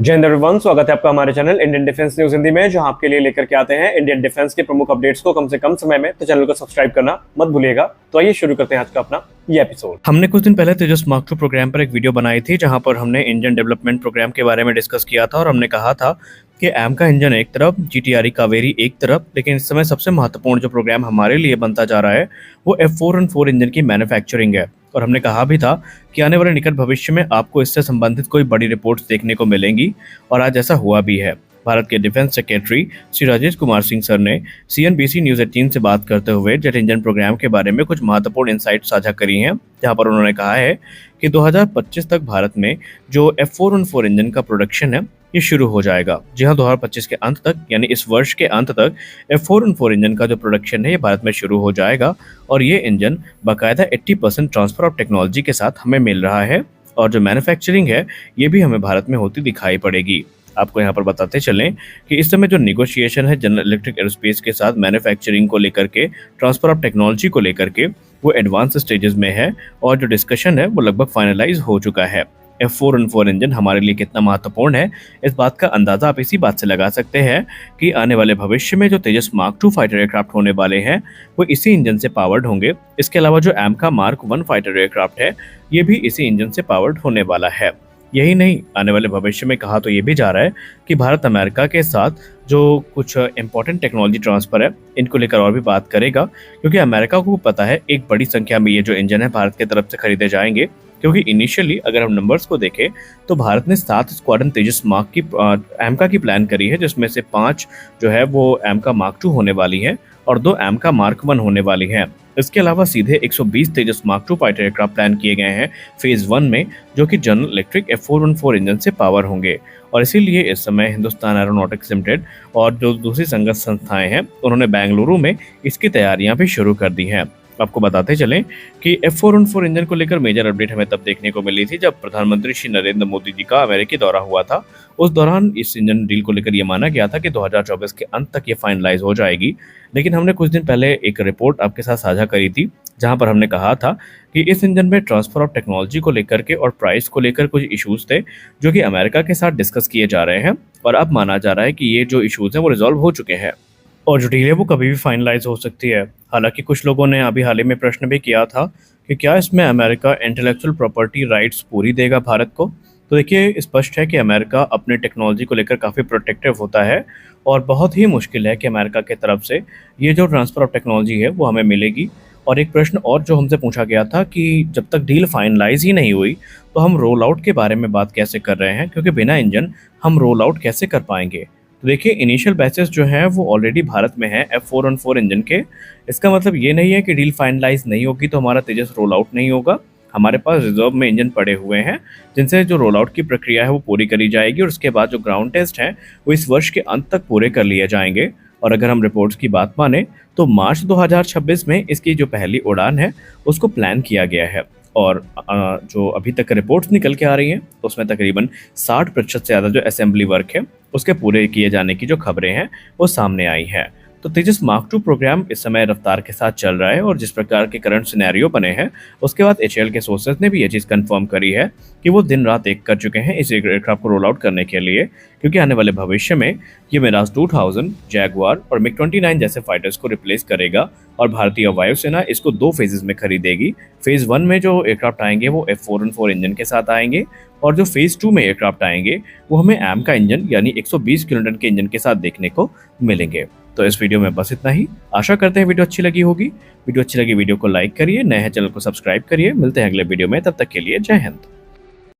जय हिंद एवरीवन, स्वागत है आपका हमारे channel Indian defence news Hindi में, जहां आपके लिए लेकर के आते हैं इंडियन डिफेंस के प्रमुख अपडेट्स को कम से कम समय में। तो चैनल को सब्सक्राइब करना मत भूलिएगा। तो आइए शुरू करते हैं आज का अपना ये एपिसोड। हमने कुछ दिन पहले तेजस मार्क टू प्रोग्राम पर एक वीडियो बनाई थी, जहां पर हमने इंजन डेवलपमेंट प्रोग्राम के बारे में डिस्कस किया था और हमने कहा था कि एम का इंजन एक तरफ, GTRE कावेरी एक तरफ, लेकिन इस समय सबसे महत्वपूर्ण जो प्रोग्राम हमारे लिए बनता जा रहा है वो F414 इंजन की मैन्युफैक्चरिंग है। और हमने कहा भी था कि आने वाले निकट भविष्य में आपको इससे संबंधित कोई बड़ी रिपोर्ट्स देखने को मिलेंगी, और आज ऐसा हुआ भी है। भारत के defence secretary Shri Rajesh Kumar Singh sir ने CNBC न्यूज 18 से बात करते हुए जेट इंजन प्रोग्राम के बारे में कुछ महत्वपूर्ण इंसाइट साझा करी हैं, जहां पर उन्होंने कहा है कि 2025 तक भारत में जो F414 इंजन का प्रोडक्शन है ये शुरू हो जाएगा। जी हाँ, 2025 के अंत तक, यानी इस वर्ष के अंत तक F414 इंजन का जो प्रोडक्शन है ये भारत में शुरू हो जाएगा, और ये इंजन बाकायदा 80% ट्रांसफर ऑफ टेक्नोलॉजी के साथ हमें मिल रहा है, और जो मैन्युफैक्चरिंग है ये भी हमें भारत में होती दिखाई पड़ेगी। आपको यहाँ पर बताते चलें कि इस समय जो निगोशिएशन है जनरल इलेक्ट्रिक एरोस्पेस के साथ मैन्युफैक्चरिंग को लेकर के, ट्रांसफर ऑफ टेक्नोलॉजी को लेकर के, वो एडवांस स्टेजेस में है, और जो डिस्कशन है वो लगभग फाइनलाइज हो चुका है। F414 इंजन हमारे लिए कितना महत्वपूर्ण है, इस बात का अंदाजा आप इसी बात से लगा सकते हैं कि आने वाले भविष्य में जो तेजस मार्क 2 फाइटर एयरक्राफ्ट होने वाले हैं वो इसी इंजन से पावर्ड होंगे। इसके अलावा जो AMCA मार्क 1 फाइटर एयरक्राफ्ट है ये भी इसी इंजन से पावर्ड होने वाला है। यही नहीं, आने वाले भविष्य में कहा तो ये भी जा रहा है कि भारत अमेरिका के साथ जो कुछ इंपॉर्टेंट टेक्नोलॉजी ट्रांसफर है इनको लेकर और भी बात करेगा, क्योंकि अमेरिका को पता है एक बड़ी संख्या में ये जो इंजन है भारत की तरफ से खरीदे जाएंगे। क्योंकि इनिशियली अगर हम नंबर्स को देखें तो भारत ने 7 स्क्वाड्रन तेजस मार्क की AMCA की प्लान करी है, जिसमें से 5 जो है वो AMCA मार्क 2 होने वाली है और 2 AMCA मार्क 1 होने वाली हैं। इसके अलावा सीधे 120 तेजस मार्क 2 फाइटर एयरक्राफ्ट प्लान किए गए हैं फेज 1 में, जो कि जनरल इलेक्ट्रिक F414 इंजन से पावर होंगे। और इसीलिए इस समय हिंदुस्तान एरोनॉटिक्स लिमिटेड और जो दूसरी संगत संस्थाएं हैं उन्होंने बेंगलुरु में इसकी तैयारियां भी शुरू कर दी हैं। आपको बताते चलें कि F414 इंजन को लेकर मेजर अपडेट हमें तब देखने को मिली थी जब प्रधानमंत्री श्री नरेंद्र मोदी जी का अमेरिकी दौरा हुआ था। उस दौरान इस इंजन डील को लेकर ये माना गया था कि 2024 के अंत तक ये फाइनलाइज हो जाएगी, लेकिन हमने कुछ दिन पहले एक रिपोर्ट आपके साथ साझा करी थी, जहां पर हमने कहा था कि इस इंजन में ट्रांसफर ऑफ टेक्नोलॉजी को लेकर के और प्राइस को लेकर कुछ इश्यूज थे जो कि अमेरिका के साथ डिस्कस किए जा रहे हैं, और अब माना जा रहा है कि ये जो इश्यूज हैं वो रिजॉल्व हो चुके हैं और जो डील है वो कभी भी फाइनलाइज हो सकती है। हालांकि कुछ लोगों ने अभी हाल ही में प्रश्न भी किया था कि क्या इसमें अमेरिका इंटेलेक्चुअल प्रॉपर्टी राइट्स पूरी देगा भारत को। तो देखिए, स्पष्ट है कि अमेरिका अपने टेक्नोलॉजी को लेकर काफ़ी प्रोटेक्टिव होता है, और बहुत ही मुश्किल है कि अमेरिका की तरफ से ये जो ट्रांसफ़र ऑफ टेक्नोलॉजी है वो हमें मिलेगी। और एक प्रश्न और जो हमसे पूछा गया था कि जब तक डील फाइनलाइज ही नहीं हुई तो हम रोल आउट के बारे में बात कैसे कर रहे हैं, क्योंकि बिना इंजन हम रोल आउट कैसे कर पाएंगे। तो देखिए, इनिशियल बैचेस जो हैं वो ऑलरेडी भारत में हैं F414 इंजन के। इसका मतलब ये नहीं है कि डील फाइनलाइज नहीं होगी तो हमारा तेजस रोल आउट नहीं होगा। हमारे पास रिजर्व में इंजन पड़े हुए हैं जिनसे जो रोल आउट की प्रक्रिया है वो पूरी करी जाएगी, और उसके बाद जो ग्राउंड टेस्ट हैं वो इस वर्ष के अंत तक पूरे कर लिए जाएंगे। और अगर हम रिपोर्ट्स की बात माने तो मार्च 2026 में इसकी जो पहली उड़ान है उसको प्लान किया गया है, और जो अभी तक रिपोर्ट्स निकल के आ रही हैं उसमें तकरीबन 60% से ज़्यादा जो असेंबली वर्क है उसके पूरे किए जाने की जो खबरें हैं वो सामने आई हैं। तो तेजस मार्क 2 प्रोग्राम इस समय रफ्तार के साथ चल रहा है, और जिस प्रकार के करंट सिनेरियो बने हैं उसके बाद HAL के सोर्सेज ने भी ये चीज़ कंफर्म करी है कि वो दिन रात एक कर चुके हैं इस एयरक्राफ्ट को रोल आउट करने के लिए, क्योंकि आने वाले भविष्य में ये मिराज 2000, जैगवार और MiG-29 जैसे फाइटर्स को रिप्लेस करेगा, और भारतीय वायुसेना इसको 2 फेजेस में खरीदेगी। फेज 1 में जो एयरक्राफ्ट आएंगे वो F414 इंजन के साथ आएंगे, और जो फेज 2 में एयरक्राफ्ट आएंगे वो हमें AMCA इंजन यानी 120 किलोटन के इंजन के साथ देखने को मिलेंगे। तो इस वीडियो में बस इतना ही। आशा करते हैं वीडियो अच्छी लगी होगी। वीडियो अच्छी लगी वीडियो को लाइक करिए, नए हैं चैनल को सब्सक्राइब करिए। मिलते हैं अगले वीडियो में, तब तक के लिए जय हिंद।